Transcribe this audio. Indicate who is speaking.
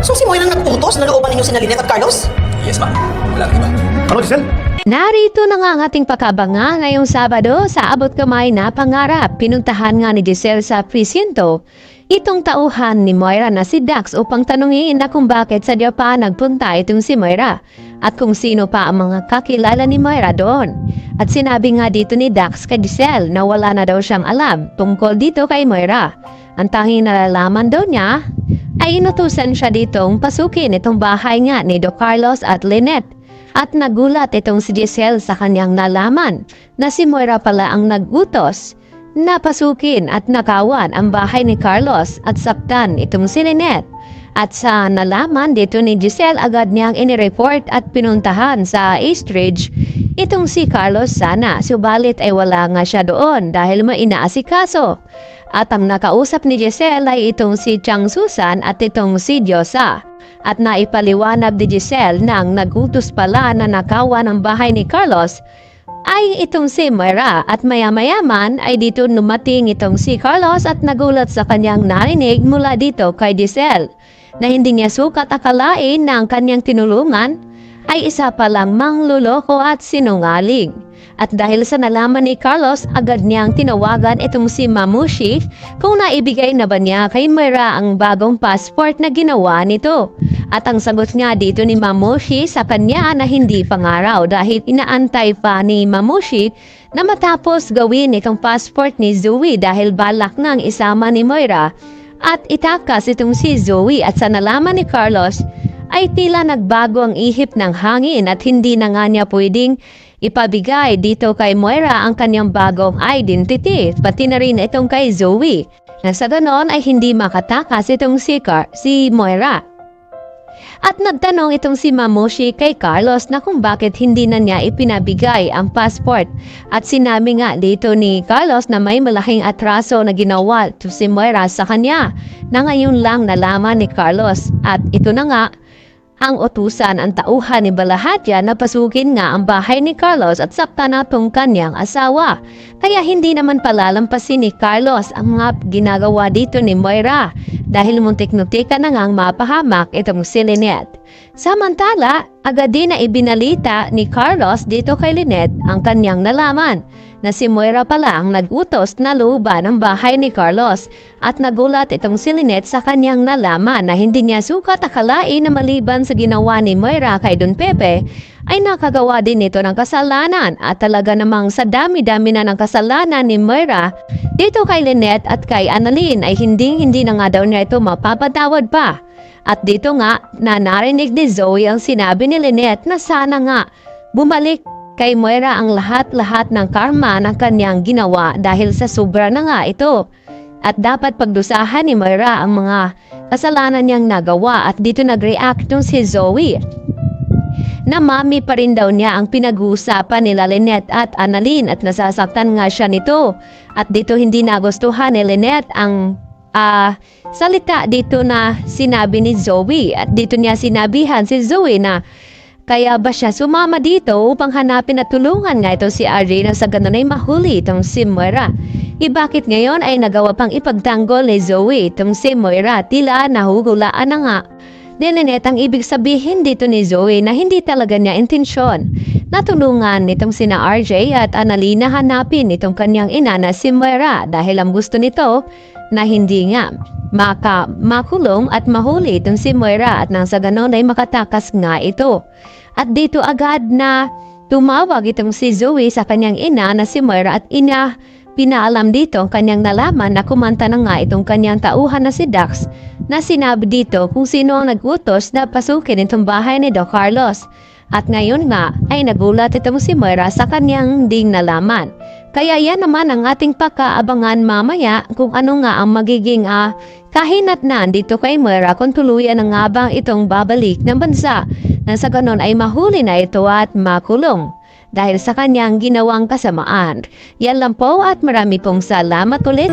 Speaker 1: So si Moira ang nag-utos na looban ninyo si Lynette at Carlos?
Speaker 2: Yes, ma'am. Walang iba.
Speaker 3: Ano, Giselle?
Speaker 4: Narito na nga ang ating pakabanga ngayong Sabado sa Abot Kamay na Pangarap. Pinuntahan nga ni Giselle sa presinto itong tauhan ni Moira na si Dax upang tanungin na kung bakit sa Japan nagpunta itong si Moira at kung sino pa ang mga kakilala ni Moira doon. At sinabi nga dito ni Dax kay Giselle na wala na daw siyang alam tungkol dito kay Moira. Ang tanging nalalaman daw niya ay inutusan siya ditong pasukin itong bahay nga ni Do Carlos at Lynette. At nagulat itong si Giselle sa kanyang nalaman na si Moira pala ang nagutos na pasukin at nakawan ang bahay ni Carlos at saktan itong si Lynette. At sa nalaman dito ni Giselle, agad niyang inireport at pinuntahan sa East Ridge itong si Carlos sana. Subalit ay wala nga siya doon dahil may inaasikaso. At ang nakausap ni Giselle ay itong si Chang Susan at itong si Diosa. At naipaliwanag ni Giselle na ang nagutos pala na nakawan ang bahay ni Carlos ay itong si Moira at maya-mayaman ay dito numating itong si Carlos at nagulat sa kanyang narinig mula dito kay Giselle na hindi niya sukat akalain na ang kanyang tinulungan ay isa palang mangluloko at sinungaling. At dahil sa nalaman ni Carlos, agad niyang tinawagan itong si Mamushi kung naibigay na ba niya kay Moira ang bagong passport na ginawa nito. At ang sagot nga dito ni Mamushi sa kanya na hindi pangaraw dahil inaantay pa ni Mamushi na matapos gawin itong passport ni Zoe dahil balak nang isama ni Moira at itakas itong si Zoe. At sa nalaman ni Carlos ay tila nagbago ang ihip ng hangin at hindi na nga niya pwedeng ipabigay dito kay Moira ang kanyang bagong identity, pati na rin itong kay Zoe. Na sa ganon ay hindi makatakas itong si Moira. At nagtanong itong si Mamushi kay Carlos na kung bakit hindi na niya ipinabigay ang passport. At sinabi nga dito ni Carlos na may malaking atraso na ginawa to si Moira sa kanya na ngayon lang nalaman ni Carlos. At ito na nga, ang utusan ang tauhan ni Balahadya na pasukin nga ang bahay ni Carlos at saktan na tong kanyang asawa. Kaya hindi naman palalampasin ni Carlos ang mga ginagawa dito ni Moira dahil muntik-nutikan na ngang mapahamak itong si Lynette. Samantala, agad din na ibinalita ni Carlos dito kay Lynette ang kanyang nalaman na si Moira pala ang nagutos na looban ng bahay ni Carlos at nagulat itong si Lynette sa kanyang nalaman na hindi niya sukat akalain na maliban sa ginawa ni Moira kay Don Pepe ay nakagawa din ito ng kasalanan at talaga namang sa dami-dami na ng kasalanan ni Moira dito kay Lynette at kay Annalyn ay hindi na nga daw niya ito mapapatawad pa. At dito nga na narinig ni Zoe ang sinabi ni Lynette na sana nga bumalik kay Moira ang lahat-lahat ng karma ng kanyang ginawa dahil sa sobra na nga ito. At dapat pagdusahan ni Moira ang mga kasalanan niyang nagawa at dito nag-react yung si Zoe. Na mami pa rin daw niya ang pinag-uusapan nila Lynette at Annalyn at nasasaktan nga siya nito. At dito hindi nagustuhan ni Lynette ang salita dito na sinabi ni Zoe. At dito niya sinabihan si Zoe na kaya ba siya sumama dito upang hanapin at tulungan nga ito si RJ na sa ganun ay mahuli itong si Moira. Bakit ngayon ay nagawa pang ipagtanggol ni Zoe itong si Moira? Tila nahuhulaan na nga. Lynette ang ibig sabihin dito ni Zoe na hindi talaga niya intensyon. Natulungan nitong sina RJ at Annalyn na hanapin itong kanyang ina na si Moira dahil ang gusto nito na hindi nga makulong at mahuli itong si Moira at nang sa ganon ay makatakas nga ito. At dito agad na tumawag itong si Zoe sa kanyang ina na si Moira at pinaalam dito ang kanyang nalaman na kumanta na nga itong kanyang tauhan na si Dax na sinabi dito kung sino ang nagutos na pasukin itong bahay ni Do Carlos. At ngayon nga ay nagulat itong si Moira sa kanyang ding nalaman. Kaya yan naman ang ating pakaabangan mamaya kung ano nga ang magiging kahinatnan dito kay Moira kung tuluyan na nga bang itong babalik ng bansa na sa ganon ay mahuli na ito at makulong dahil sa kanyang ginawang kasamaan. Yan lang po at marami pong salamat ulit.